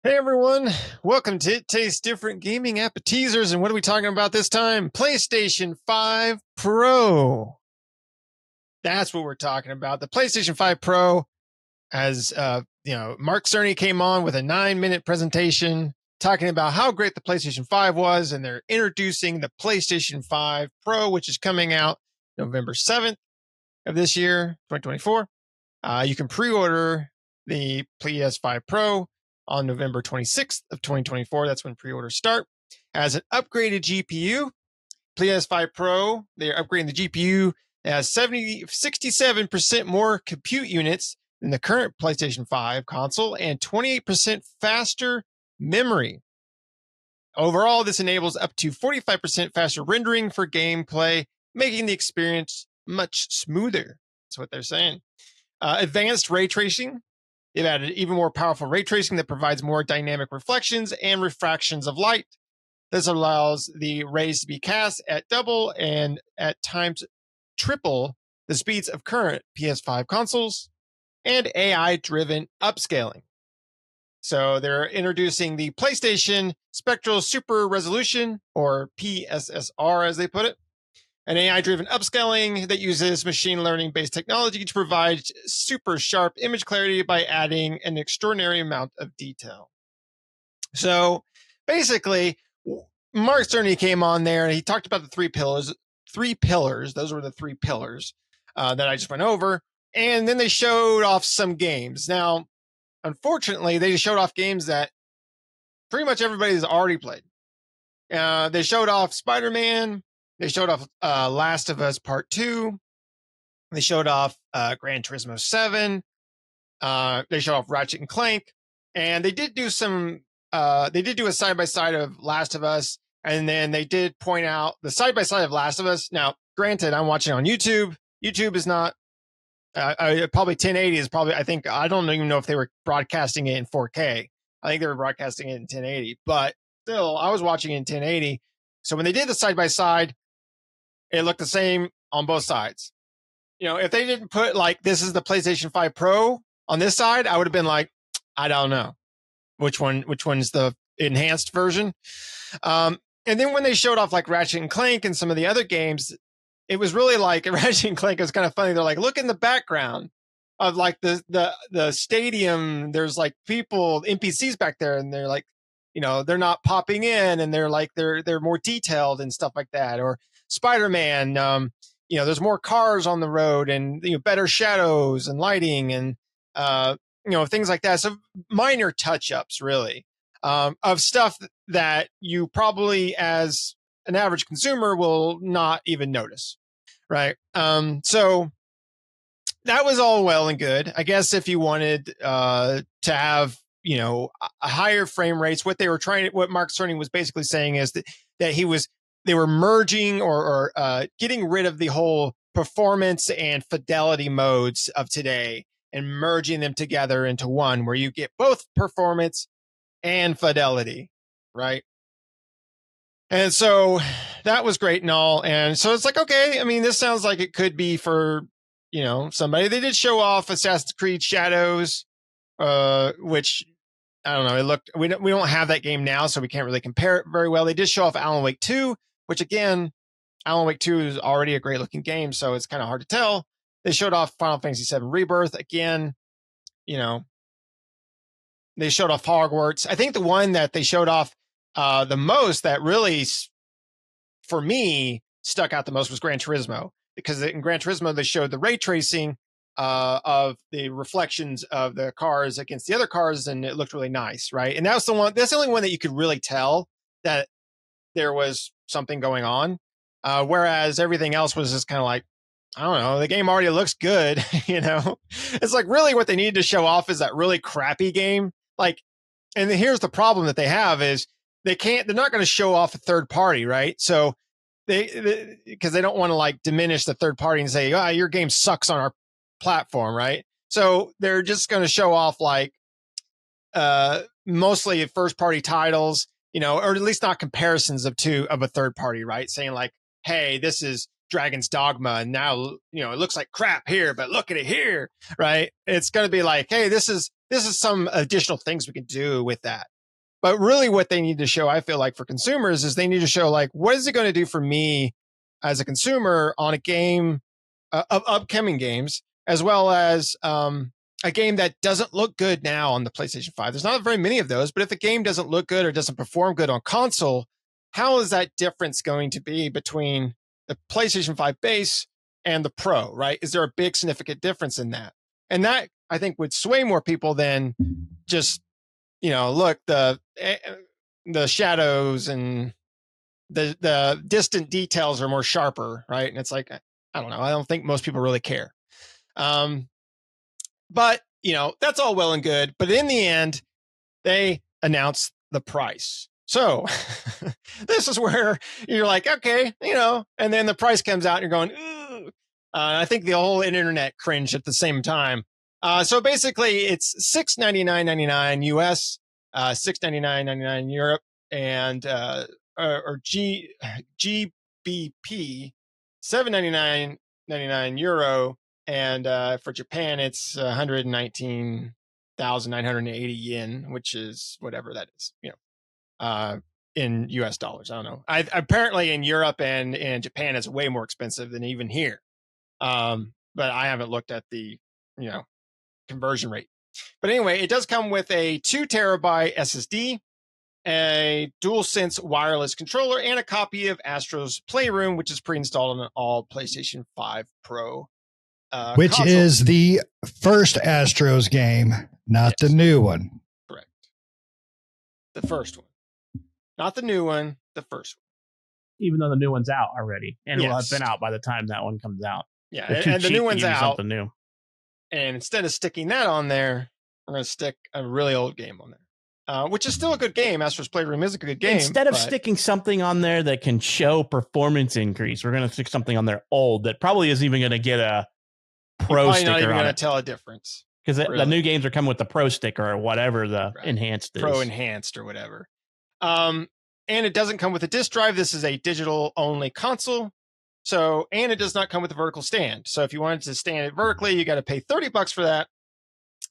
Hey everyone, welcome to It Tastes Different Gaming Appetizers. And what are we talking about this time? PlayStation 5 Pro. That's what we're talking about. The PlayStation 5 Pro, as Mark Cerny came on with a 9-minute presentation talking about how great the PlayStation 5 was, and they're introducing the PlayStation 5 Pro, which is coming out November 7th of this year, 2024. You can pre-order the PS5 Pro on November 26th of 2024. That's when pre-orders start. As an upgraded GPU, PS5 Pro, they're upgrading the GPU. It has 67% more compute units than the current PlayStation 5 console and 28% faster memory. Overall, this enables up to 45% faster rendering for gameplay, making the experience much smoother. That's what they're saying. Advanced ray tracing. They've added even more powerful ray tracing that provides more dynamic reflections and refractions of light. This allows the rays to be cast at double and at times triple the speeds of current PS5 consoles, and AI-driven upscaling. So they're introducing the PlayStation Spectral Super Resolution, or PSSR as they put it, an AI-driven upscaling that uses machine learning-based technology to provide super sharp image clarity by adding an extraordinary amount of detail. So basically, Mark Cerny came on there and he talked about the three pillars. Those were the three pillars that I just went over. And then they showed off some games. Now, unfortunately, they just showed off games that pretty much everybody's already played. They showed off Spider-Man. They showed off Last of Us Part 2. They showed off Gran Turismo 7. They showed off Ratchet and Clank. And they did do they did do a side-by-side of Last of Us. And then they did point out the side-by-side of Last of Us. Now, granted, I'm watching on YouTube. YouTube is not, probably 1080 is probably, I don't even know if they were broadcasting it in 4K. I think they were broadcasting it in 1080. But still, I was watching it in 1080. So when they did the side-by-side, it looked the same on both sides. You know, if they didn't put like, this is the PlayStation 5 Pro on this side, I would have been like, I don't know which one's the enhanced version. And then when they showed off like Ratchet and Clank and some of the other games, it was really like Ratchet and Clank was kind of funny. They're like, look in the background of like the stadium. There's like people, NPCs back there, and they're like, you know, they're not popping in, and they're like they're more detailed and stuff like that. Or Spider-Man, you know, there's more cars on the road, and you know, better shadows and lighting, and you know, things like that. So minor touch-ups, really, of stuff that you probably, as an average consumer, will not even notice, right? So that was all well and good. I guess if you wanted to have, you know, a higher frame rates, what Mark Cerny was basically saying is that they were merging or getting rid of the whole performance and fidelity modes of today and merging them together into one, where you get both performance and fidelity, right? And so that was great and all. And so it's like, okay, I mean, this sounds like it could be for, you know, somebody. They did show off Assassin's Creed Shadows, which I don't know. It looked, we don't have that game now, so we can't really compare it very well. They did show off Alan Wake 2, which again, Alan Wake 2 is already a great looking game, so it's kind of hard to tell. They showed off Final Fantasy VII Rebirth again. You know, they showed off Hogwarts. I think the one that they showed off the most that really, for me, stuck out the most was Gran Turismo, because in Gran Turismo, they showed the ray tracing of the reflections of the cars against the other cars, and it looked really nice, right? And that's the only one that you could really tell that there was something going on. Whereas everything else was just kind of like, I don't know, the game already looks good, you know? It's like, really what they need to show off is that really crappy game. Like, and here's the problem that they have is they're not going to show off a third party, right? So because they don't want to like diminish the third party and say, oh, your game sucks on our platform, right? So they're just going to show off like mostly first party titles, you know, or at least not comparisons of a third party, right? Saying like, hey, this is Dragon's Dogma, and now, you know, it looks like crap here, but look at it here, right? It's going to be like, hey, this is some additional things we can do with that, But really what they need to show, I feel like, for consumers is they need to show, like, what is it going to do for me as a consumer on a game of upcoming games, as well as a game that doesn't look good now on the PlayStation 5. There's not very many of those, but if a game doesn't look good or doesn't perform good on console, how is that difference going to be between the PlayStation 5 base and the Pro, right? Is there a big significant difference in that? And that, I think, would sway more people than just, look, the shadows and the distant details are more sharper, right? And it's like, I don't know. I don't think most people really care. But, that's all well and good. But in the end, they announced the price. So this is where you're like, okay, and then the price comes out and you're going, ooh. I think the whole internet cringed at the same time. So basically it's $699.99 US, $699.99 Europe, and or GBP, $799.99 Euro, and for Japan it's 119,980 yen, which is whatever that is, in US dollars. I don't know. Apparently in Europe and in Japan it's way more expensive than even here. But I haven't looked at the conversion rate. But anyway, it does come with a 2 terabyte SSD, a DualSense wireless controller, and a copy of Astro's Playroom, which is pre-installed on all PlayStation 5 Pro. Which consoles. is the first Astros game, not the new one. Correct. The first one. Not the new one, the first one. Even though the new one's out already. And it will have been out by the time that one comes out. Yeah, and the new one's out. Something new. And instead of sticking that on there, we're going to stick a really old game on there. Which is still a good game. Astro's Playroom is a good game. Instead of sticking something on there that can show performance increase, we're going to stick something on there old that probably isn't even going to get a Pro sticker not even on going to it. Tell a difference. Because the new games are coming with the Pro sticker or whatever the enhanced is. Pro enhanced or whatever. And it doesn't come with a disc drive. This is a digital only console. So, and it does not come with a vertical stand. So if you wanted to stand it vertically, you got to pay $30 for that.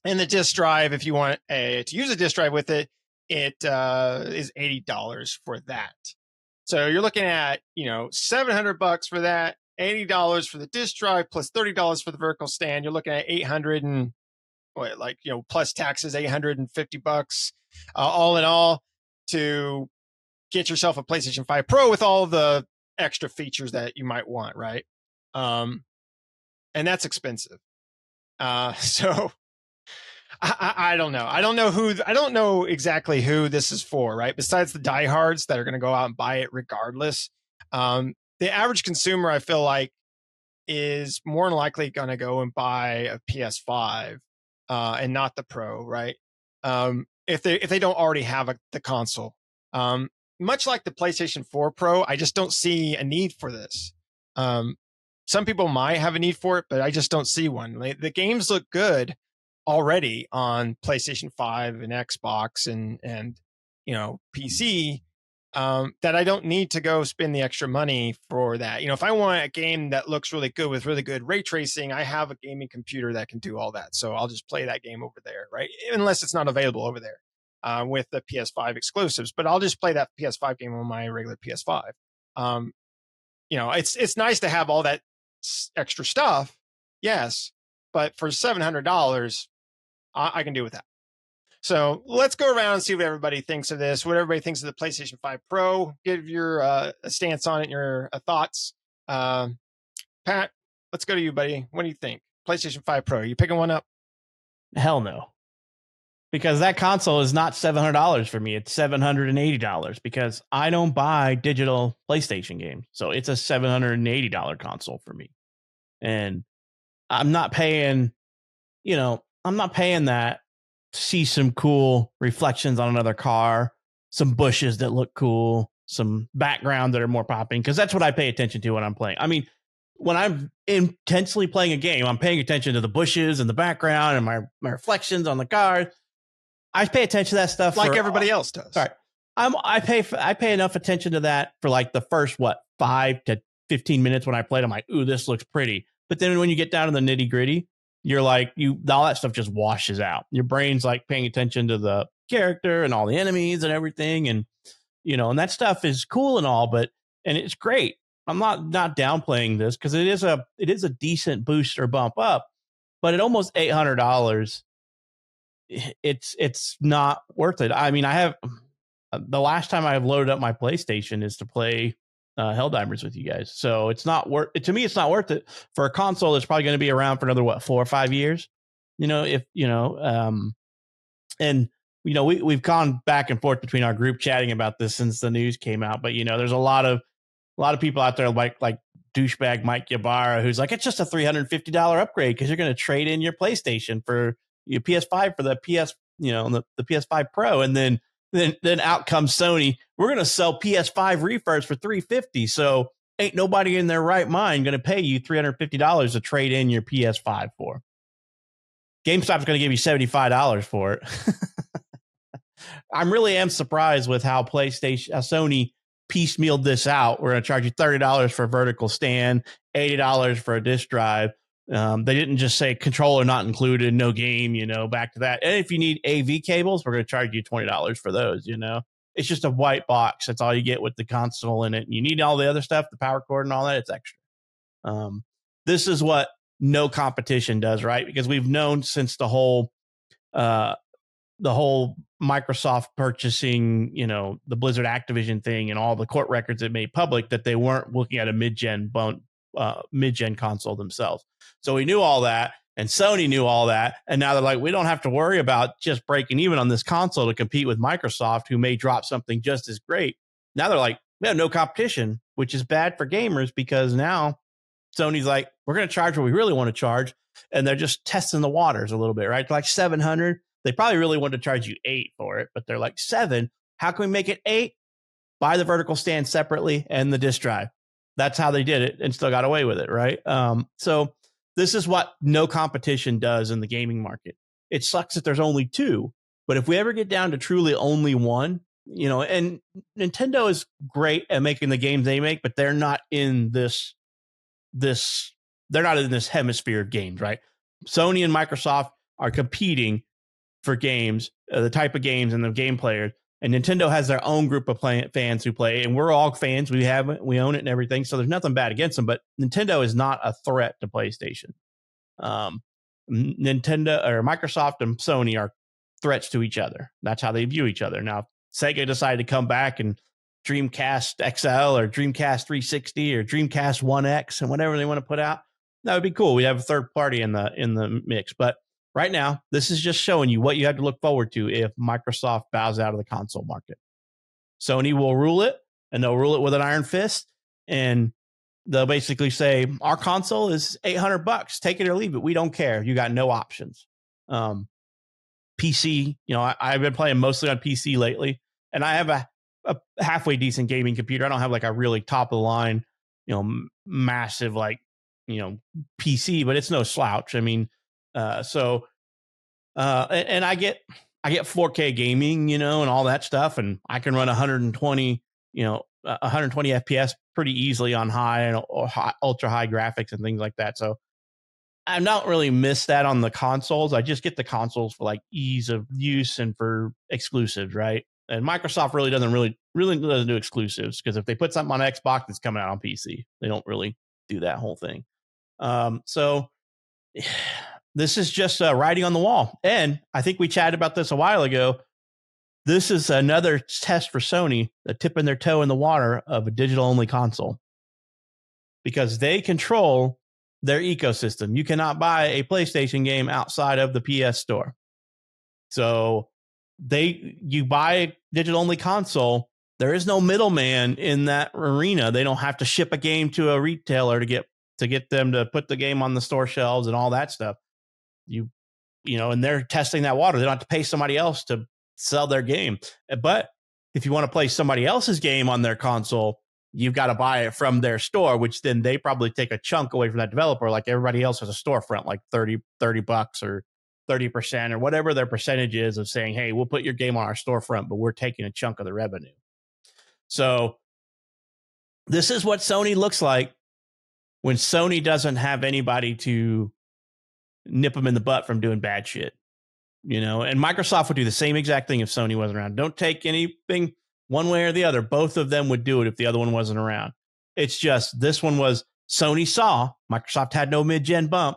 And the disc drive, if you want to use a disc drive with it, it is $80 for that. So you're looking at, $700 for that, $80 for the disc drive, plus $30 for the vertical stand. You're looking at plus taxes, $850, all in all, to get yourself a PlayStation 5 Pro with all the extra features that you might want, right? And that's expensive. So I don't know. I don't know exactly who this is for, right? Besides the diehards that are going to go out and buy it regardless. The average consumer, I feel like, is more than likely going to go and buy a PS5 and not the Pro, right? If they don't already have the console. Much like the PlayStation 4 Pro, I just don't see a need for this. Some people might have a need for it, but I just don't see one. The games look good already on PlayStation 5 and Xbox and PC, that I don't need to go spend the extra money for that. If I want a game that looks really good with really good ray tracing, I have a gaming computer that can do all that. So I'll just play that game over there, right? Unless it's not available over there with the PS5 exclusives, but I'll just play that PS5 game on my regular PS5. It's nice to have all that extra stuff. Yes. But for $700, I can do with that. So let's go around and see what everybody thinks of this, what everybody thinks of the PlayStation 5 Pro. Give your stance on it, your thoughts. Pat, let's go to you, buddy. What do you think? PlayStation 5 Pro, you picking one up? Hell no. Because that console is not $700 for me. It's $780 because I don't buy digital PlayStation games. So it's a $780 console for me. And I'm not paying, that to see some cool reflections on another car, some bushes that look cool, some background that are more popping, because that's what I pay attention to when I'm playing. I mean, when I'm intensely playing a game, I'm paying attention to the bushes and the background and my reflections on the car. I pay attention to that stuff like everybody else does. Right. I pay enough attention to that for like the first 5 to 15 minutes when I played. I'm like, ooh, this looks pretty. But then when you get down to the nitty gritty, you're like, all that stuff just washes out. Your brain's like paying attention to the character and all the enemies and everything. And, and that stuff is cool and all, and it's great. I'm not downplaying this because it is a decent boost or bump up, but at almost $800, it's not worth it. I mean, I have the last time I've loaded up my PlayStation is to play Helldivers with you guys. So it's not worth it. To me, it's not worth it for a console that's probably going to be around for another 4 or 5 years. And we've gone back and forth between our group chatting about this since the news came out. But there's a lot of people out there like douchebag Mike Ybarra who's like, it's just a $350 upgrade because you're going to trade in your PlayStation for your PS5 for the the PS5 Pro, and then out comes Sony. We're going to sell PS5 refurbs for $350. So ain't nobody in their right mind going to pay you $350 to trade in your PS5 for. GameStop's going to give you $75 for it. I really am surprised with how Sony piecemealed this out. We're going to charge you $30 for a vertical stand, $80 for a disc drive. They didn't just say controller not included, no game, back to that. And if you need AV cables, we're going to charge you $20 for those, It's just a white box. That's all you get with the console in it. And you need all the other stuff, the power cord and all that. It's extra. This is what no competition does, right? Because we've known since the whole Microsoft purchasing, the Blizzard Activision thing and all the court records it made public that they weren't looking at a mid-gen console themselves. So we knew all that, and Sony knew all that, and now they're like, we don't have to worry about just breaking even on this console to compete with Microsoft, who may drop something just as great. Now they're like, we have no competition, which is bad for gamers because now Sony's like, we're going to charge what we really want to charge, and they're just testing the waters a little bit, right? They're like $700. They probably really wanted to charge you $8 for it, but they're like $7. How can we make it $8? Buy the vertical stand separately and the disc drive. That's how they did it and still got away with it, right? So this is what no competition does in the gaming market. It sucks that there's only two, but if we ever get down to truly only one, and Nintendo is great at making the games they make, but they're not in this hemisphere of games, right? Sony and Microsoft are competing for games, the type of games and the game players. And Nintendo has their own group of fans who play, and we're all fans. We own it and everything. So there's nothing bad against them, but Nintendo is not a threat to PlayStation. Nintendo or Microsoft and Sony are threats to each other. That's how they view each other. Now, if Sega decided to come back and Dreamcast XL or Dreamcast 360 or Dreamcast 1X and whatever they want to put out, that would be cool. We'd have a third party in the mix. But right now, this is just showing you what you have to look forward to if Microsoft bows out of the console market. Sony will rule it, and they'll rule it with an iron fist, and they'll basically say, our console is $800. Take it or leave it. We don't care. You got no options. PC, I've been playing mostly on PC lately, and I have a halfway decent gaming computer. I don't have like a really top of the line, massive PC, but it's no slouch. I mean, and I get 4K gaming, and all that stuff, and I can run 120 FPS pretty easily on high and ultra high graphics and things like that. So I don't really miss that on the consoles. I just get the consoles for like ease of use and for exclusives, right? And Microsoft really doesn't do exclusives, because if they put something on Xbox, it's coming out on PC. They don't really do that whole thing. So this is just writing on the wall. And I think we chatted about this a while ago. This is another test for Sony, tipping their toe in the water of a digital-only console, because they control their ecosystem. You cannot buy a PlayStation game outside of the PS Store. So you buy a digital-only console, there is no middleman in that arena. They don't have to ship a game to a retailer to get them to put the game on the store shelves and all that stuff. And they're testing that water. They don't have to pay somebody else to sell their game. But if you want to play somebody else's game on their console, you've got to buy it from their store, which then they probably take a chunk away from that developer. Like everybody else has a storefront, like $30 or 30% or whatever their percentage is of saying, hey, we'll put your game on our storefront, but we're taking a chunk of the revenue. So this is what Sony looks like when Sony doesn't have anybody to nip them in the butt from doing bad shit. You know, and Microsoft would do the same exact thing if Sony wasn't around. Don't take anything one way or the other. Both of them would do it if the other one wasn't around. It's just this one was Sony saw Microsoft had no mid-gen bump.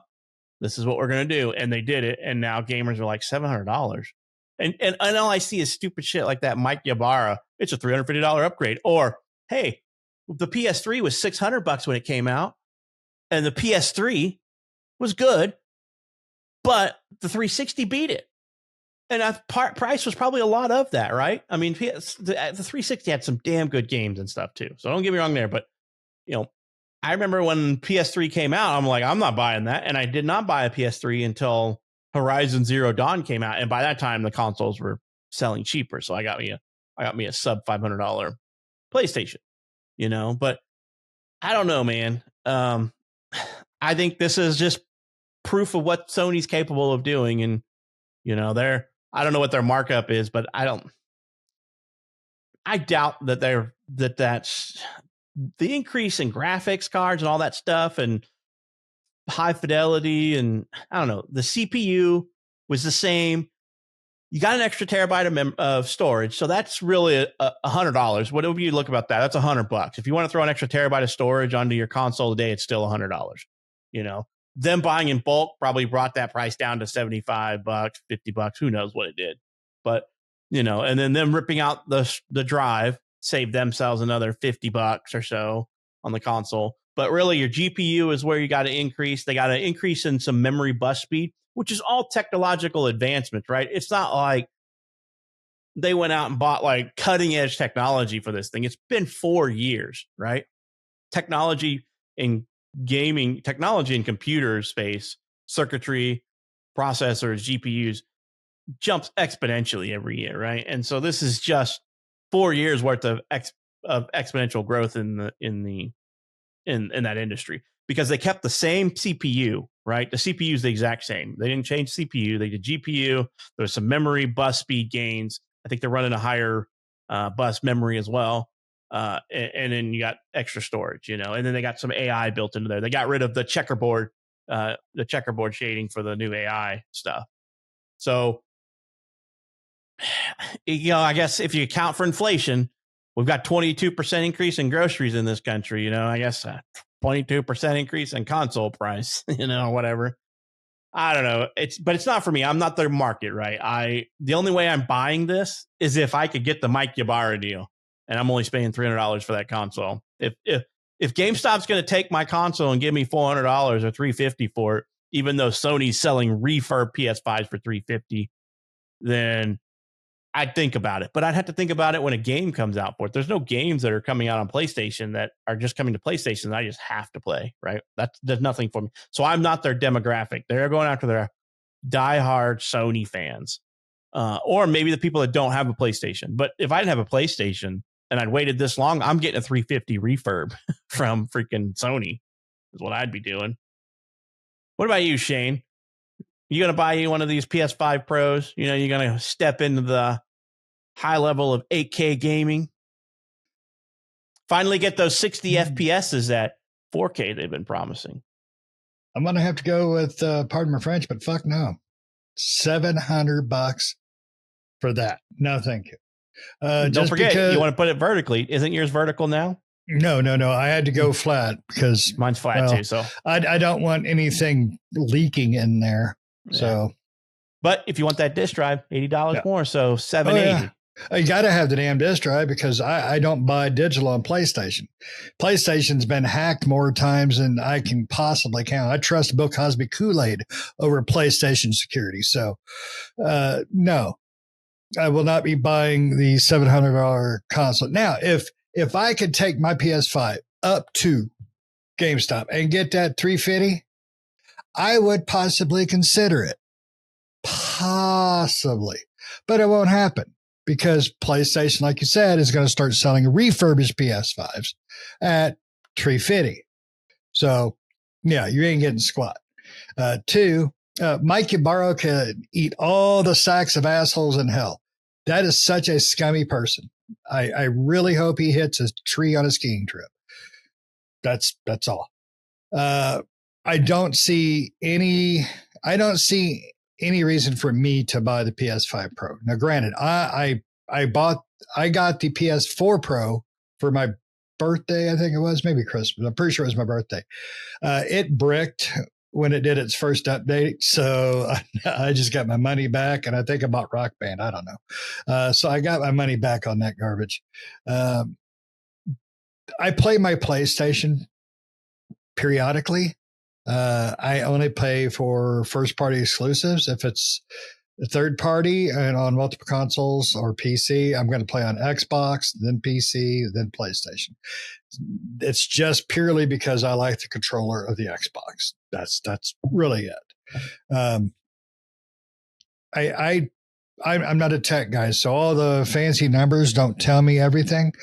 This is what we're going to do. And they did it. And now gamers are like $700. And all I see is stupid shit like that. Mike Ybarra, it's a $350 upgrade. Or, hey, the PS3 was $600 when it came out. And the PS3 was good. But the 360 beat it. And price was probably a lot of that, right? I mean, the 360 had some damn good games and stuff too. So don't get me wrong there. But, you know, I remember when PS3 came out, I'm like, I'm not buying that. And I did not buy a PS3 until Horizon Zero Dawn came out. And by that time, the consoles were selling cheaper. So I got me a sub $500 PlayStation, you know. But I don't know, man. I think this is just proof of what Sony's capable of doing. And, you know, I don't know what their markup is, but I doubt that that's the increase in graphics cards and all that stuff and high fidelity. And I don't know, the CPU was the same. You got an extra terabyte of storage. So that's really $100. Whatever you look about that, that's $100. If you want to throw an extra terabyte of storage onto your console today, it's still $100. You know, them buying in bulk probably brought that price down to $75, $50. Who knows what it did, but you know, and then them ripping out the drive saved themselves another $50 or so on the console. But really your GPU is where you got to increase. They got to increase in some memory bus speed, which is all technological advancements, right? It's not like they went out and bought like cutting edge technology for this thing. It's been 4 years, right? Technology in gaming, technology in computer space, circuitry, processors, GPUs jumps exponentially every year, right? And so this is just 4 years worth of exponential growth in that industry because they kept the same CPU, right? The CPU is the exact same. They didn't change CPU. They did GPU. There was some memory bus speed gains. I think they're running a higher bus memory as well. And then you got extra storage, you know, and then they got some AI built into there. They got rid of the checkerboard shading for the new AI stuff. So, you know, I guess if you account for inflation, we've got 22% increase in groceries in this country, you know, I guess 22% increase in console price, you know, whatever. I don't know. But it's not for me. I'm not their market, right? The only way I'm buying this is if I could get the Mike Ybarra deal. And I'm only paying $300 for that console. If GameStop's going to take my console and give me $400 or $350 for it, even though Sony's selling refurb PS5s for $350, then I'd think about it. But I'd have to think about it when a game comes out for it. There's no games that are coming out on PlayStation that are just coming to PlayStation that I just have to play, right? There's nothing for me. So I'm not their demographic. They're going after their diehard Sony fans, or maybe the people that don't have a PlayStation. But if I didn't have a PlayStation, and I'd waited this long, I'm getting a 350 refurb from freaking Sony is what I'd be doing. What about you, Shane? You going to buy you one of these PS5 Pros? You know, you're going to step into the high level of 8K gaming? Finally get those 60 FPSs at 4K they've been promising. I'm going to have to go with, pardon my French, but fuck no. $700 for that. No, thank you. Don't forget, you want to put it vertically. Isn't yours vertical now? No. I had to go flat because mine's flat too. So I don't want anything leaking in there. Yeah. So, but if you want that disk drive, $80 more. So $780. Yeah. You got to have the damn disk drive because I don't buy digital on PlayStation. PlayStation's been hacked more times than I can possibly count. I trust Bill Cosby Kool-Aid over PlayStation security. So, no. I will not be buying the $700 console. Now, if I could take my PS5 up to GameStop and get that $350, I would possibly consider it. Possibly. But it won't happen because PlayStation, like you said, is going to start selling refurbished PS5s at $350. So, yeah, you ain't getting squat. Two, Mike Ybarra could eat all the sacks of assholes in hell. That is such a scummy person. I really hope he hits a tree on a skiing trip. That's all. I don't see any I don't see any reason for me to buy the PS5 Pro. Now, granted, I got the PS4 Pro for my birthday. I think it was maybe Christmas. I'm pretty sure it was my birthday. It bricked when it did its first update, so I just got my money back, and I think I bought Rock Band. I don't know. So I got my money back on that garbage. I play my PlayStation periodically. I only pay for first party exclusives. If it's a third party and on multiple consoles or PC, I'm going to play on Xbox, then PC, then PlayStation. It's just purely because I like the controller of the Xbox. That's really it. I'm not a tech guy, so all the fancy numbers don't tell me everything.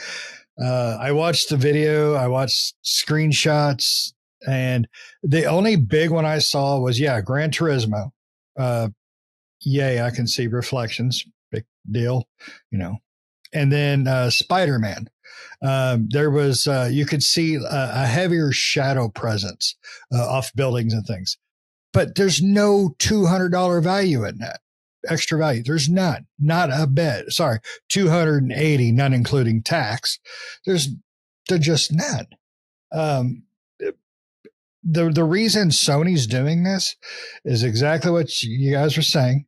I watched the video, I watched screenshots, and the only big one I saw was, Gran Turismo. Yay, I can see reflections. Big deal, And then Spider-Man. There was, you could see a heavier shadow presence off buildings and things. But there's no $200 value in that. Extra value. There's none. Not a bit. Sorry, $280, none including tax. There's just none. The reason Sony's doing this is exactly what you guys were saying.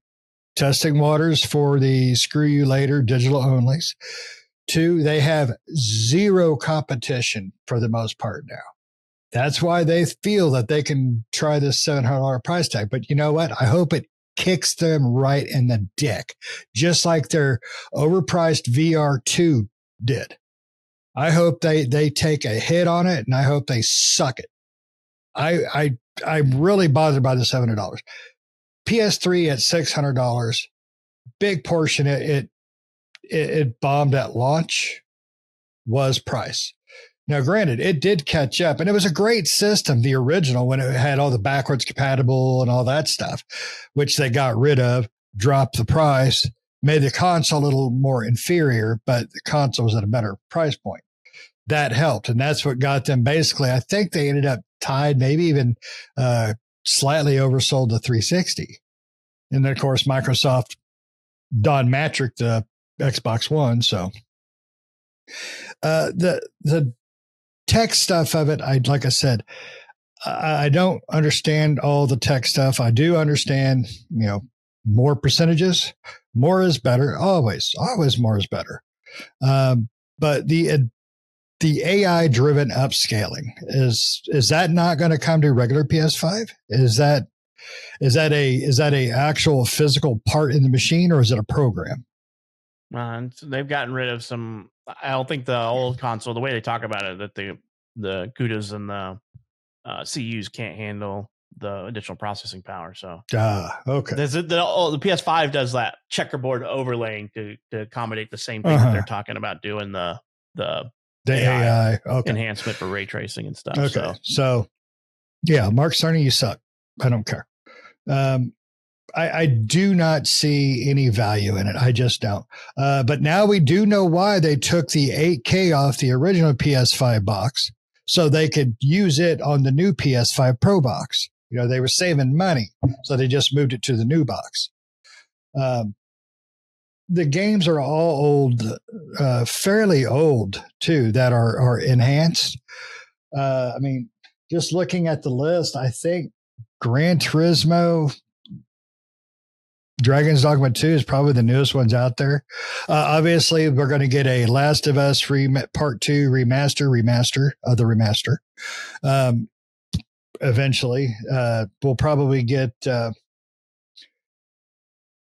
Testing waters for the screw you later digital onlys. 2, they have zero competition for the most part now. That's why they feel that they can try this $700 price tag. But you know what? I hope it kicks them right in the dick, just like their overpriced VR2 did. I hope they take a hit on it, and I hope they suck it. I'm really bothered by the $700. PS3 at $600, big portion it bombed at launch was price. Now, granted, it did catch up, and it was a great system, the original, when it had all the backwards compatible and all that stuff, which they got rid of, dropped the price, made the console a little more inferior, but the console was at a better price point. That helped, and that's what got them basically. I think they ended up tied, maybe even slightly oversold the 360. And then, of course, Microsoft Don Matrick the Xbox One. So the tech stuff of it, like I said, I don't understand all the tech stuff. I do understand, more percentages, more is better. Always more is better. But the AI driven upscaling is that not going to come to regular PS5? Is that a actual physical part in the machine, or is it a program? So they've gotten rid of some. I don't think the old console, the way they talk about it, that the CUDAs and the CUs can't handle the additional processing power. So okay. The PS5 does that checkerboard overlaying to accommodate the same thing that they're talking about doing the AI enhancement for ray tracing and stuff. Okay. So yeah, Mark Cerny, you suck. I don't care. I do not see any value in it. I just don't. But now we do know why they took the 8K off the original PS5 box, so they could use it on the new PS5 Pro box. They were saving money, so they just moved it to the new box. The games are all old, fairly old too, that are enhanced. Just looking at the list, I think Gran Turismo, Dragon's Dogma 2 is probably the newest ones out there. Obviously, we're going to get a Last of Us Part 2 remaster of the remaster. Eventually, we'll probably get...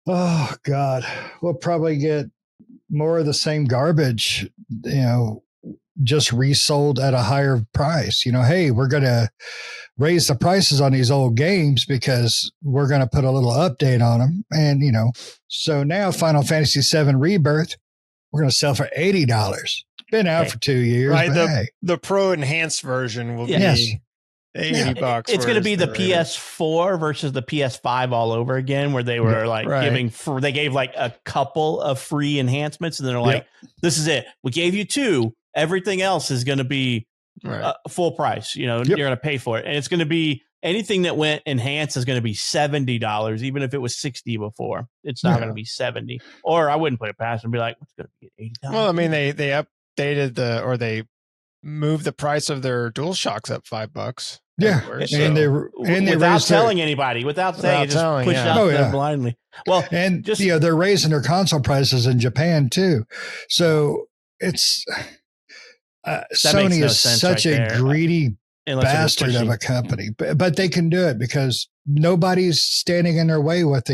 we'll probably get more of the same garbage, just resold at a higher price. Hey, we're going to raise the prices on these old games because we're going to put a little update on them. And, so now Final Fantasy VII Rebirth, we're going to sell for $80. Been out for 2 years. Right. The Pro Enhanced version will be $80. It's going to be the PS4 versus the PS5 all over again, where they were they gave like a couple of free enhancements, and they're like, this is it. We gave you 2. Everything else is going to be full price. You're going to pay for it. And it's going to be anything that went enhanced is going to be $70, even if it was 60 before. It's not going to be 70. Or I wouldn't put it past them and be like, what's going to be $80? Well, I mean, they updated they moved the price of their DualShocks up $5. Yeah, and they without telling anybody, without saying it, just push it out there blindly. Well, and they're raising their console prices in Japan too. So it's Sony is such a greedy bastard of a company, but they can do it because nobody's standing in their way with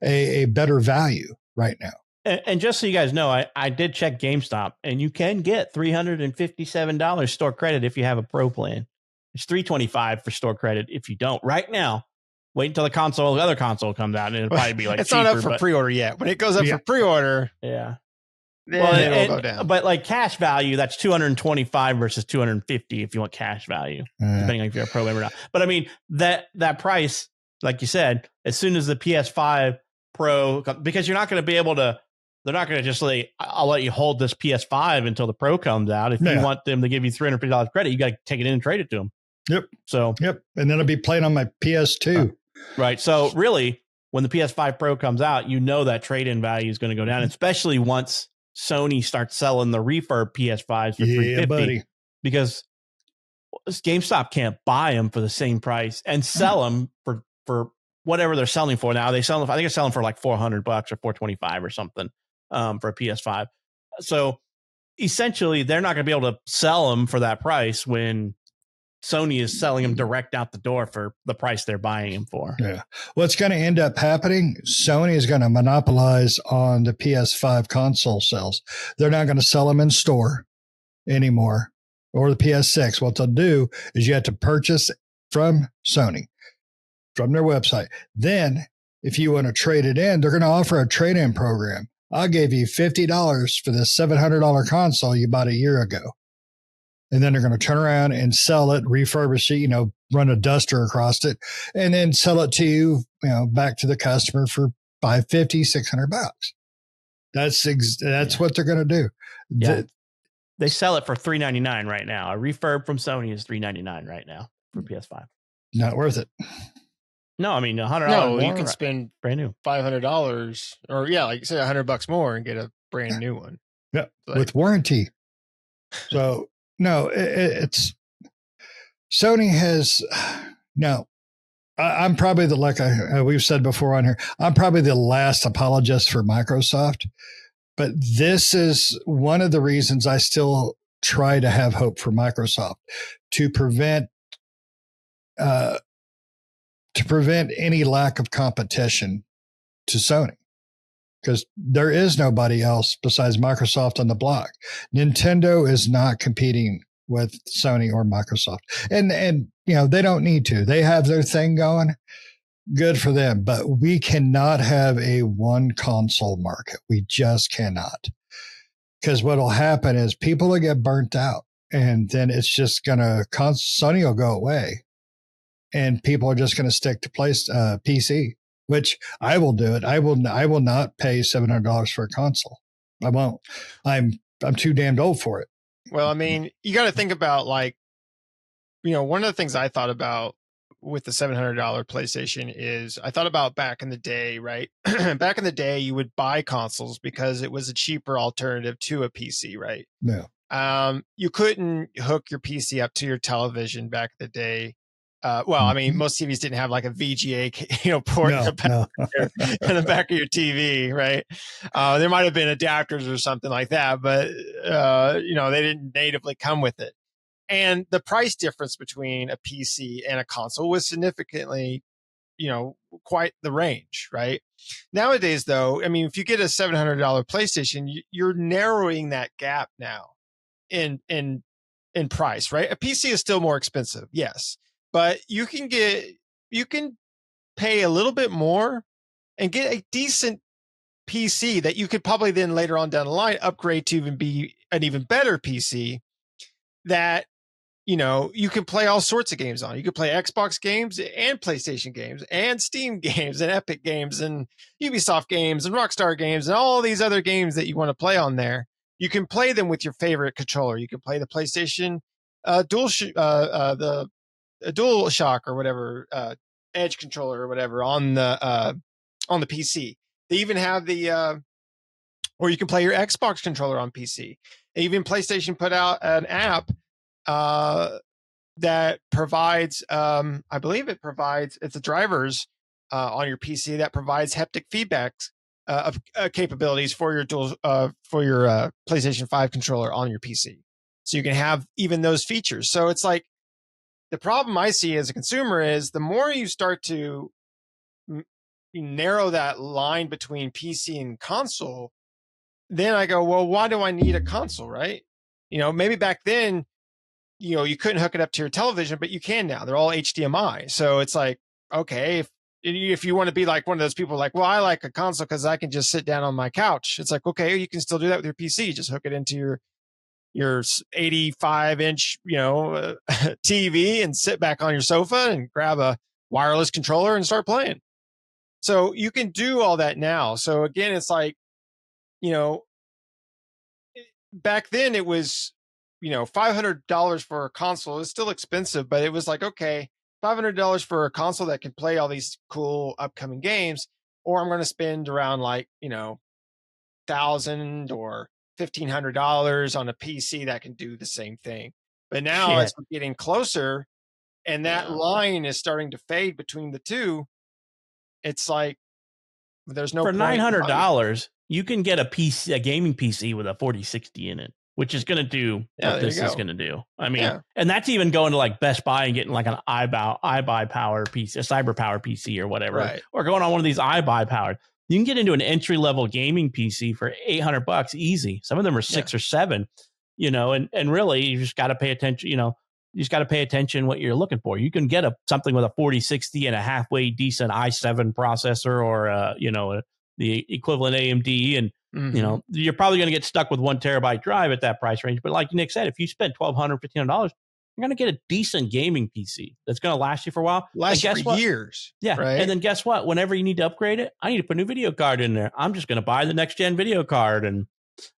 a better value right now. And just so you guys know, I did check GameStop, and you can get $357 store credit if you have a pro plan. It's $325 for store credit if you don't. Right now, wait until the other console comes out, and it'll probably be like it's cheaper, not up for pre-order yet. When it goes up for pre-order, then it'll go down. But like cash value, that's $225 versus $250 if you want cash value, depending on if you're a pro member or not. But I mean that price, like you said, as soon as the PS5 Pro, because you're not going to be able to. They're not going to just say, I'll let you hold this PS5 until the Pro comes out. If you want them to give you $350 credit, you got to take it in and trade it to them. Yep. So, and then it'll be playing on my PS2. Right. So really, when the PS5 Pro comes out, that trade-in value is going to go down, especially once Sony starts selling the refurb PS5s for $350. Buddy. Because GameStop can't buy them for the same price and sell them for whatever they're selling for now. I think they're selling for like $400 or $425 or something. For a PS5. So essentially, they're not going to be able to sell them for that price when Sony is selling them direct out the door for the price they're buying them for. Yeah. What's going to end up happening, Sony is going to monopolize on the PS5 console sales. They're not going to sell them in store anymore, or the PS6. What they'll do is you have to purchase from Sony, from their website. Then, if you want to trade it in, they're going to offer a trade-in program. I'll give you $50 for this $700 console you bought a year ago. And then they're going to turn around and sell it, refurbish it, run a duster across it, and then sell it to you, back to the customer for $550, $600. That's what they're going to do. Yeah. They sell it for $399 right now. A refurb from Sony is $399 right now for PS5. Not worth it. No, I mean $100. No, you can spend brand new $500, or like you said, $100 more and get a brand new one. Yeah, with warranty. So no, it's Sony has no. I'm probably we've said before on here. I'm probably the last apologist for Microsoft, but this is one of the reasons I still try to have hope for Microsoft to prevent any lack of competition to Sony, because there is nobody else besides Microsoft on the block. Nintendo is not competing with Sony or Microsoft, and they don't need to. They have their thing going. Good for them, but we cannot have a one console market. We just cannot, because what will happen is people will get burnt out, and then it's just Sony will go away. And people are just going to stick to PC, which I will do it. I will not pay $700 for a console. I won't. I'm too damned old for it. Well, I mean, you got to think about one of the things I thought about with the $700 PlayStation is I thought about back in the day, right? Back in the day, you would buy consoles because it was a cheaper alternative to a PC, right? No. You couldn't hook your PC up to your television back in the day. I mean, most TVs didn't have like a VGA, port in the back of your TV, right? There might have been adapters or something like that, but they didn't natively come with it. And the price difference between a PC and a console was significantly, quite the range, right? Nowadays, though, I mean, if you get a $700 PlayStation, you're narrowing that gap now in price, right? A PC is still more expensive, yes. But you can pay a little bit more and get a decent PC that you could probably then later on down the line upgrade to even be an even better PC that, you can play all sorts of games on. You can play Xbox games and PlayStation games and Steam games and Epic games and Ubisoft games and Rockstar games and all these other games that you want to play on there. You can play them with your favorite controller. You can play the PlayStation Dual Shock or whatever, Edge controller or whatever on the PC. They even have the or you can play your Xbox controller on PC. Even PlayStation put out an app that provides, I believe it provides, it's a drivers on your PC that provides haptic feedback of capabilities for your PlayStation 5 controller on your PC. So you can have even those features. So it's like, the problem I see as a consumer is the more you start to narrow that line between PC and console, then I go, well, why do I need a console, right? Maybe back then, you couldn't hook it up to your television, but you can now. They're all HDMI. So it's like, okay, if you want to be like one of those people like, well, I like a console because I can just sit down on my couch. It's like, okay, you can still do that with your PC. Just hook it into your 85-inch, TV and sit back on your sofa and grab a wireless controller and start playing. So you can do all that now. So again, it's like, back then it was, $500 for a console is still expensive, but it was like, okay, $500 for a console that can play all these cool upcoming games, or I'm going to spend around like, $1,000 or $1,500 on a PC that can do the same thing. But now it's getting closer, and that line is starting to fade between the two. It's like there's no for point. $900. You can get a gaming PC with a 4060 in it, which is going to do what this is going to do. I mean, and that's even going to like Best Buy and getting like an iBuy power PC, a cyber power PC or whatever, right, or going on one of these iBuy powered. You can get into an entry level gaming PC for $800 easy. Some of them are 6 or 7, and really you just got to pay attention. You just got to pay attention what you're looking for. You can get something with a 4060 and a halfway decent i7 processor, or the equivalent AMD, and you're probably going to get stuck with 1 terabyte drive at that price range. But like Nick said, if you spend $1,200, $1,500, you're going to get a decent gaming PC that's going to last you for a while. Last you for years. Yeah. Right? And then guess what? Whenever you need to upgrade it, I need to put a new video card in there. I'm just going to buy the next gen video card. And,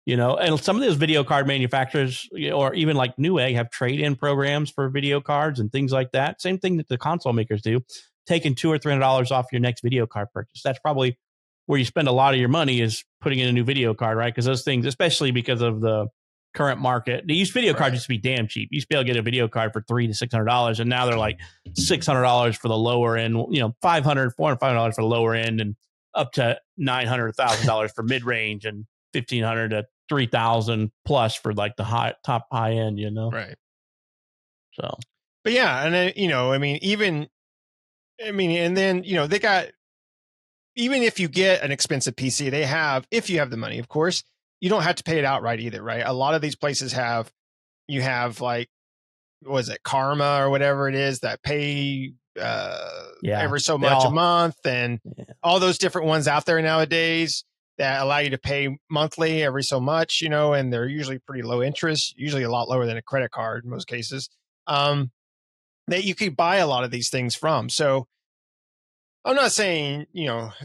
and some of those video card manufacturers, or even like Newegg, have trade-in programs for video cards and things like that. Same thing that the console makers do, taking $200 or $300 off your next video card purchase. That's probably where you spend a lot of your money, is putting in a new video card, right? Because those things, especially because of the current market, the used video card used to be damn cheap. You used to be able to get a video card for $300 to $600, and now they're like $600 for the lower end, $500, $400, $500 for the lower end, and up to $900, $1,000 for mid range, and $1,500 to $3,000 plus for like the top high end, Right. So, but yeah, and then and then they got. Even if you get an expensive PC, if you have the money, of course, you don't have to pay it outright either, right? A lot of these places have like, what is it, Karma or whatever it is, that pay every so much a month, and all those different ones out there nowadays that allow you to pay monthly every so much, and they're usually pretty low interest, usually a lot lower than a credit card in most cases, that you could buy a lot of these things from. So I'm not saying,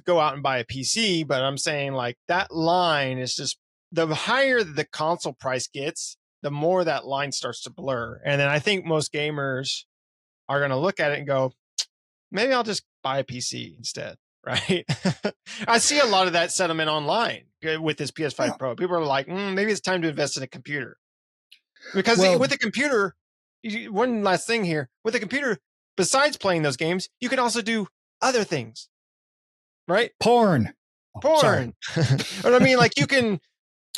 go out and buy a PC, but I'm saying like that line is just, the higher the console price gets, the more that line starts to blur. And then I think most gamers are going to look at it and go, maybe I'll just buy a PC instead. Right. I see a lot of that sentiment online with this PS5 Pro. People are like, maybe it's time to invest in a computer, because with a computer, one last thing here, with a computer, besides playing those games, you can also do other things, right? Porn. But I mean, like, you can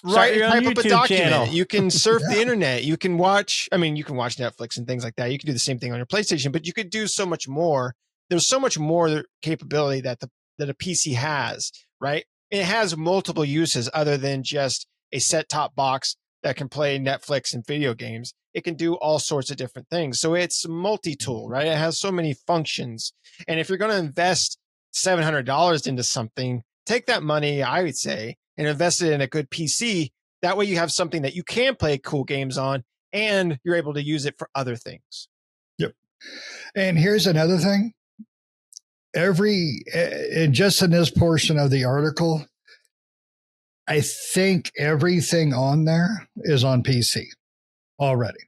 type up a document, channel. You can surf the internet, you can watch Netflix and things like that. You can do the same thing on your PlayStation, but you could do so much more. There's so much more capability that a PC has, right? It has multiple uses other than just a set-top box that can play Netflix and video games. It can do all sorts of different things. So it's multi-tool, right? It has so many functions. And if you're going to invest $700 into something, take that money, I would say, and invest it in a good PC. That way you have something that you can play cool games on, and you're able to use it for other things. Yep. And here's another thing. Just in this portion of the article, I think everything on there is on PC already.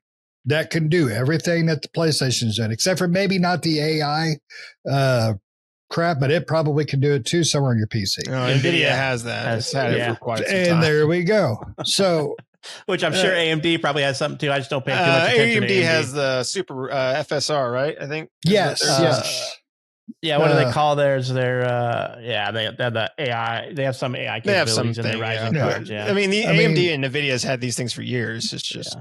that can do everything that the PlayStation's doing, except for maybe not the AI crap, but it probably can do it too somewhere on your PC. Oh, NVIDIA has that. It's had it for quite some time. And there we go. So, which I'm sure AMD probably has something too. I just don't pay too much attention. AMD has the super FSR, right? I think. Yes. Yes. Yeah, what do they call theirs? Their they have the AI. They have some AI capabilities in their Ryzen cards. Yeah, I mean, AMD and NVIDIA has had these things for years. It's just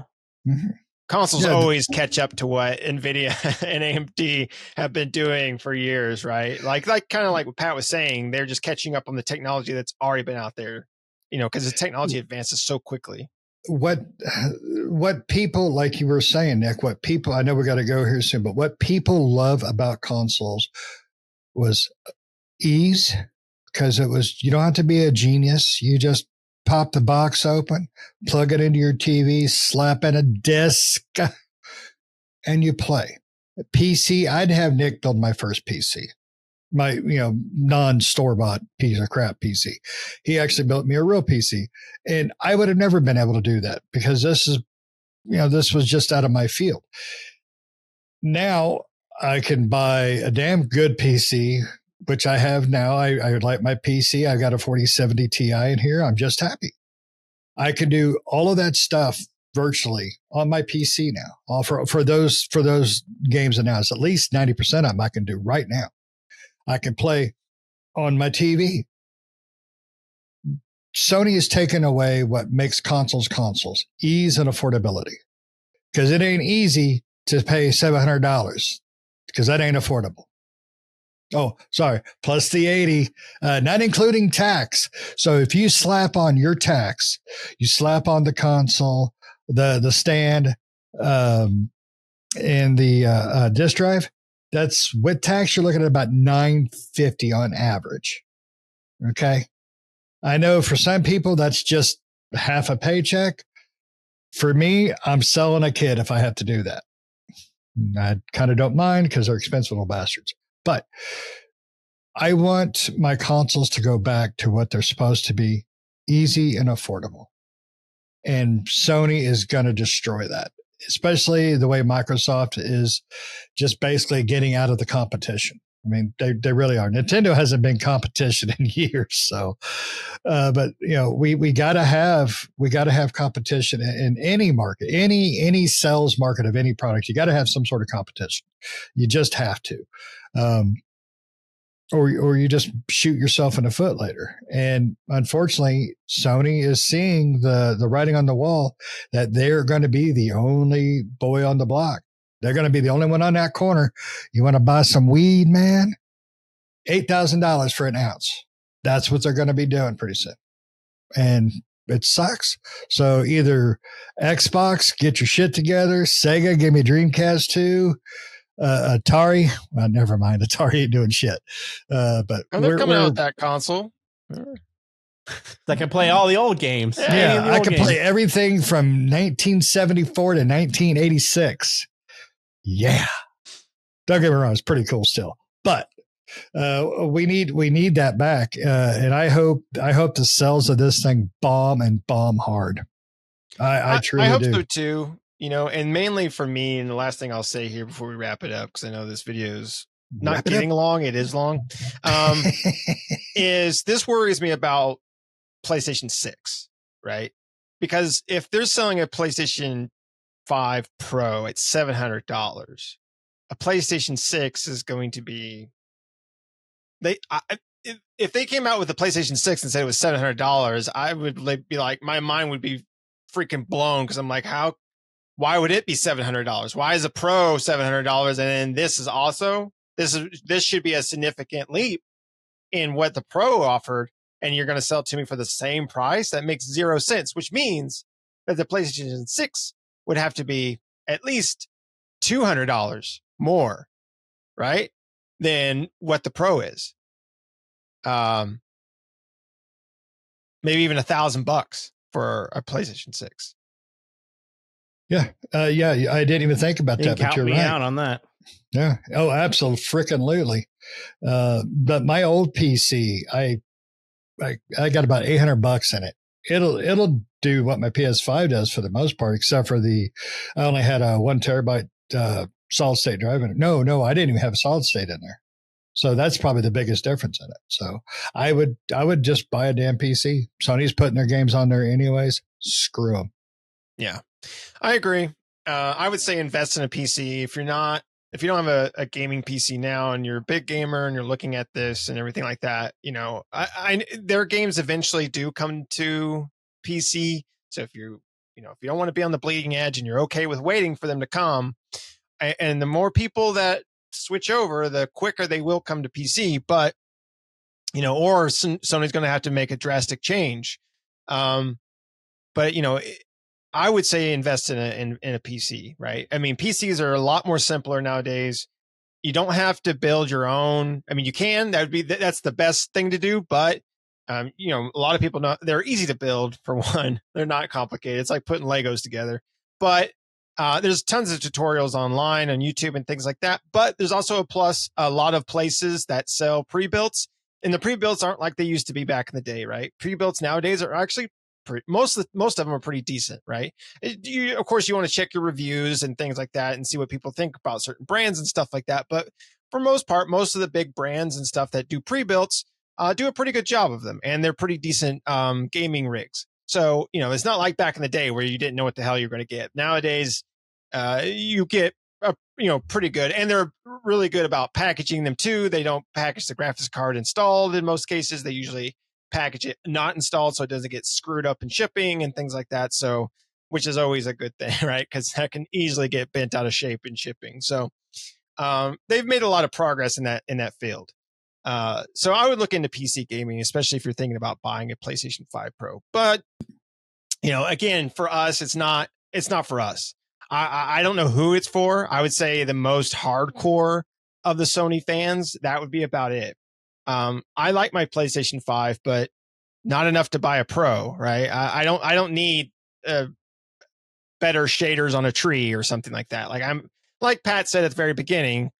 consoles always catch up to what NVIDIA and AMD have been doing for years, right? Like kind of like what Pat was saying, they're just catching up on the technology that's already been out there, because the technology advances so quickly. What people, like you were saying, Nick, I know we got to go here soon, but what people love about consoles was ease, because it was, you don't have to be a genius. You just pop the box open, plug it into your TV, slap in a disc, and you play. A PC, I'd have Nick build my first PC. My, non-store-bought piece of crap PC. He actually built me a real PC, and I would have never been able to do that because this was just out of my field. Now I can buy a damn good PC, which I have now. I like my PC. I got a 4070 Ti in here. I'm just happy. I can do all of that stuff virtually on my PC now. For those games announced, at least 90% of them I can do right now. I can play on my TV. Sony has taken away what makes consoles, ease and affordability. Because it ain't easy to pay $700 because that ain't affordable. Oh, sorry. Plus the 80, not including tax. So if you slap on your tax, you slap on the console, the stand, and the disk drive, that's with tax, you're looking at about $950 on average. Okay. I know for some people that's just half a paycheck. For me, I'm selling a kid if I have to do that. I kind of don't mind because they're expensive little bastards. But I want my consoles to go back to what they're supposed to be, easy and affordable. And Sony is going to destroy that, especially the way Microsoft is just basically getting out of the competition. I mean, they really are. Nintendo hasn't been competition in years. So, but we gotta have competition in any market, any sales market of any product. You got to have some sort of competition. You just have to, or you just shoot yourself in the foot later. And unfortunately, Sony is seeing the writing on the wall that they're going to be the only boy on the block. They're going to be the only one on that corner. You want to buy some weed, man? $8,000 for an ounce. That's what they're going to be doing pretty soon. And it sucks. So either Xbox, get your shit together. Sega, give me Dreamcast 2. Atari, well, never mind. Atari ain't doing shit. But they're coming out with that console. That can play all the old games. Yeah, I can play everything from 1974 to 1986. Yeah. Don't get me wrong, it's pretty cool still. But we need that back. And I hope the sales of this thing bomb and bomb hard. I truly do. I hope so too. And mainly for me, and the last thing I'll say here before we wrap it up, because I know this video is not getting long, it is long, is this worries me about PlayStation 6, right? Because if they're selling a PlayStation 5 Pro at $700, a PlayStation 6 is going to be, if they came out with a PlayStation 6 and said it was $700, I would be like, my mind would be freaking blown, because I'm like, why would it be $700? Why is a Pro $700 and then this is also this should be a significant leap in what the Pro offered, and you're going to sell it to me for the same price? That makes zero sense, which means that the PlayStation 6 would have to be at least $200 more, right, than what the Pro is. Maybe even $1,000 for a PlayStation 6. Yeah. I didn't even think about that, but you're right. Out on that. Yeah. Oh, absolutely. But my old PC, I got about $800 in it. it'll do what my PS5 does for the most part, except for I only had a 1 terabyte solid state drive in it. No, I didn't even have a solid state in there. So that's probably the biggest difference in it. So I would just buy a damn PC. Sony's putting their games on there anyways. Screw them. Yeah, I agree. I would say invest in a PC. If you don't have a gaming PC now and you're a big gamer and you're looking at this and everything like that, their games eventually do come to PC. So if you don't want to be on the bleeding edge and you're okay with waiting for them to come, and the more people that switch over, the quicker they will come to PC. But or Sony's going to have to make a drastic change. But I would say invest in a PC, right? I mean, PCs are a lot more simpler nowadays. You don't have to build your own. I mean, you can. That's the best thing to do. But a lot of people know they're easy to build. For one, they're not complicated. It's like putting Legos together. But there's tons of tutorials online on YouTube and things like that. But there's also a lot of places that sell pre-builts, and the pre-builts aren't like they used to be back in the day, right? Pre-builts nowadays are actually most of them are pretty decent, right? Of course, you want to check your reviews and things like that and see what people think about certain brands and stuff like that. But for most part, most of the big brands and stuff that do pre-builts do a pretty good job of them, and they're pretty decent gaming rigs. So it's not like back in the day where you didn't know what the hell you're going to get. Nowadays, you get pretty good, and they're really good about packaging them too. They don't package the graphics card installed in most cases. They usually package it not installed so it doesn't get screwed up in shipping and things like that. So, which is always a good thing, right? Because that can easily get bent out of shape in shipping. So, they've made a lot of progress in that field. So I would look into PC gaming, especially if you're thinking about buying a PlayStation 5 Pro. But again, for us, it's not for us. I don't know who it's for. I would say the most hardcore of the Sony fans, that would be about it. I like my PlayStation 5, but not enough to buy a Pro, right? I don't need better shaders on a tree or something like that. Like Pat said at the very beginning,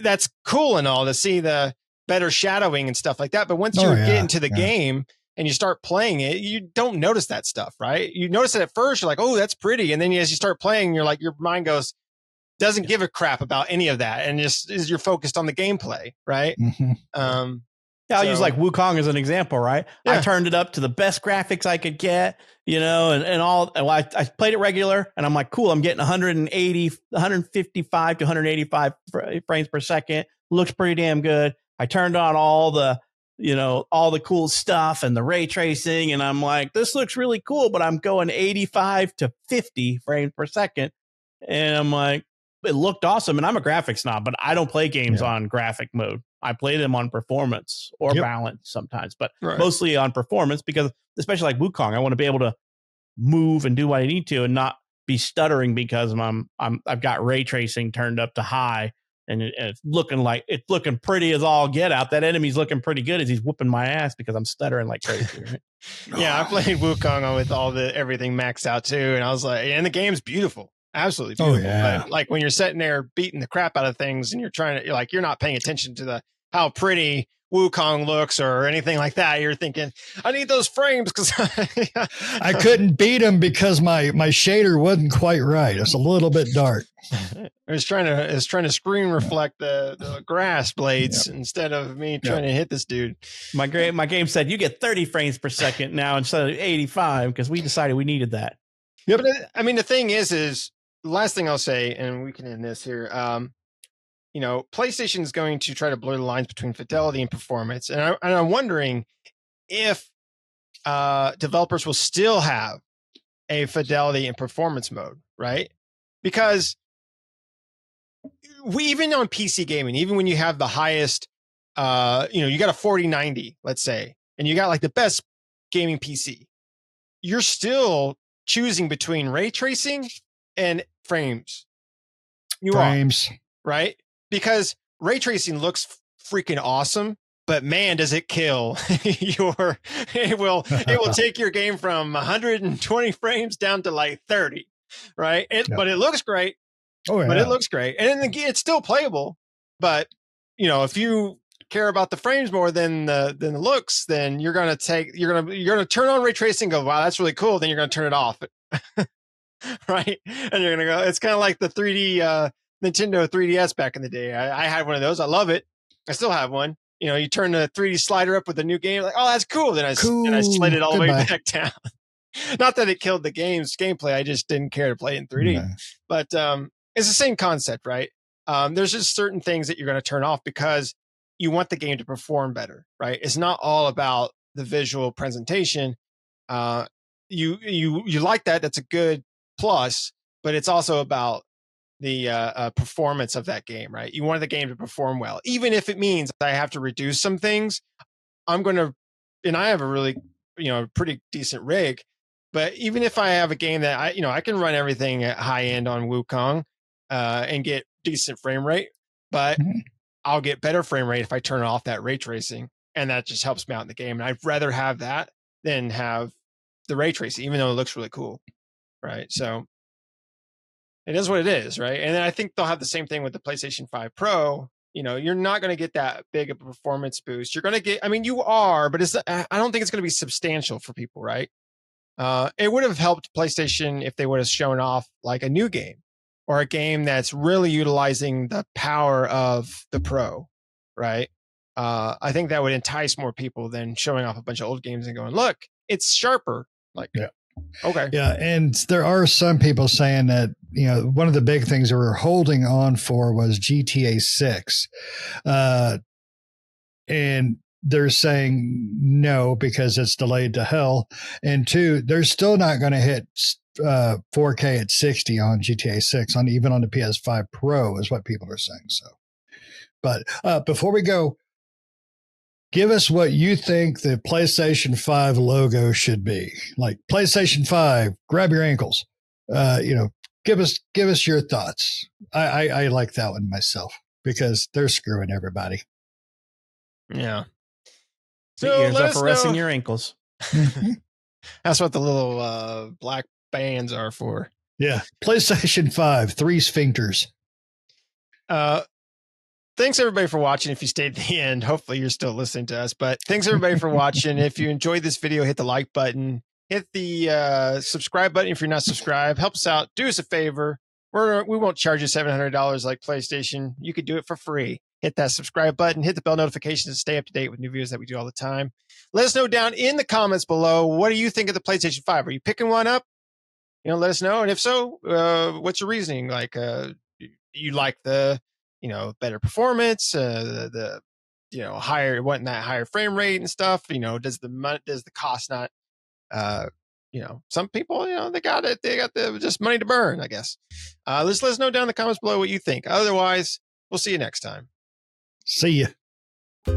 that's cool and all to see the better shadowing and stuff like that. But once you get into the game and you start playing it, you don't notice that stuff, right? You notice it at first, you're like, oh, that's pretty. And then as you start playing, you're like, your mind doesn't give a crap about any of that. And just you're focused on the gameplay, right? Mm-hmm. I'll use like Wukong as an example, right? Yeah. I turned it up to the best graphics I could get, and all. I played it regular, and I'm like, cool. I'm getting 155 to 185 frames per second. Looks pretty damn good. I turned on all the cool stuff and the ray tracing, and I'm like, this looks really cool. But I'm going 85 to 50 frames per second, and I'm like, it looked awesome. And I'm a graphics snob, but I don't play games on graphic mode. I play them on performance or balance sometimes, but mostly on performance, because especially like Wukong, I want to be able to move and do what I need to and not be stuttering because I've got ray tracing turned up to high, and it's looking pretty as all get out. That enemy's looking pretty good as he's whooping my ass because I'm stuttering like crazy. Right? Yeah, I played Wukong with everything maxed out too, and I was like, and the game's beautiful. Absolutely beautiful. Oh, yeah. But like when you're sitting there beating the crap out of things and you're not paying attention to how pretty Wukong looks or anything like that. You're thinking, I need those frames because I couldn't beat him because my shader wasn't quite right. It's a little bit dark. It was trying to screen reflect the grass blades instead of me trying to hit this dude. My game said you get 30 frames per second now instead of 85 because we decided we needed that. Yeah, but I mean the thing is the last thing I'll say, and we can end this here. PlayStation is going to try to blur the lines between fidelity and performance, and I'm wondering if developers will still have a fidelity and performance mode, right? Because even on PC gaming, even when you have the highest, you got a 4090, let's say, and you got like the best gaming PC, you're still choosing between ray tracing and frames. Frames, right? Because ray tracing looks freaking awesome, but man, does it kill it will take your game from 120 frames down to like 30, right? But it looks great. Oh yeah. But it looks great. And it's still playable. But if you care about the frames more than the looks, then you're gonna turn on ray tracing and go, wow, that's really cool. Then you're gonna turn it off. Right? And you're gonna go, it's kind of like the 3D Nintendo 3DS back in the day. I had one of those. I love it. I still have one. You know, you turn the 3D slider up with a new game, like, oh, that's cool. Then I slid it all the way back down. Not that it killed the game's gameplay. I just didn't care to play it in 3D. No. But it's the same concept, right? There's just certain things that you're going to turn off because you want the game to perform better, right? It's not all about the visual presentation. You like that. That's a good plus, but it's also about the performance of that game, right? You want the game to perform well, even if it means I have to reduce some things. I'm going to, and I have a really, pretty decent rig, but even if I have a game that I can run everything at high end on Wukong and get decent frame rate, but I'll get better frame rate if I turn off that ray tracing, and that just helps me out in the game. And I'd rather have that than have the ray tracing, even though it looks really cool, right? So it is what it is, right? And then I think they'll have the same thing with the PlayStation 5 Pro. You're not going to get that big of a performance boost. You're going to get, you are, but I don't think it's going to be substantial for people, right? It would have helped PlayStation if they would have shown off like a new game or a game that's really utilizing the power of the Pro, right? I think that would entice more people than showing off a bunch of old games and going, look, it's sharper. Like, yeah. Okay. Yeah. And there are some people saying that, one of the big things that we're holding on for was GTA 6. And they're saying no, because it's delayed to hell. And two, they're still not going to hit 4K at 60 on GTA 6, even on the PS5 Pro is what people are saying. So, but before we go, give us what you think the PlayStation 5 logo should be. Like PlayStation 5, grab your ankles. Give us your thoughts. I like that one myself because they're screwing everybody. Yeah. So ears are for resting your ankles. That's what the little black bands are for. Yeah. PlayStation 5, 3 sphincters. Thanks everybody for watching. If you stayed to the end, hopefully you're still listening to us, but thanks everybody for watching. If you enjoyed this video, hit the like button, hit the subscribe button. If you're not subscribed, help us out. Do us a favor. We won't charge you $700 like PlayStation. You could do it for free. Hit that subscribe button, hit the bell notifications to stay up to date with new videos that we do all the time. Let us know down in the comments below. What do you think of the PlayStation 5? Are you picking one up? Let us know. And if so, what's your reasoning? Like, you like the, better performance, the higher, wanting that higher frame rate and stuff. Does the cost not, some people, they got just money to burn, I guess. Let us know down in the comments below what you think. Otherwise, we'll see you next time. See ya.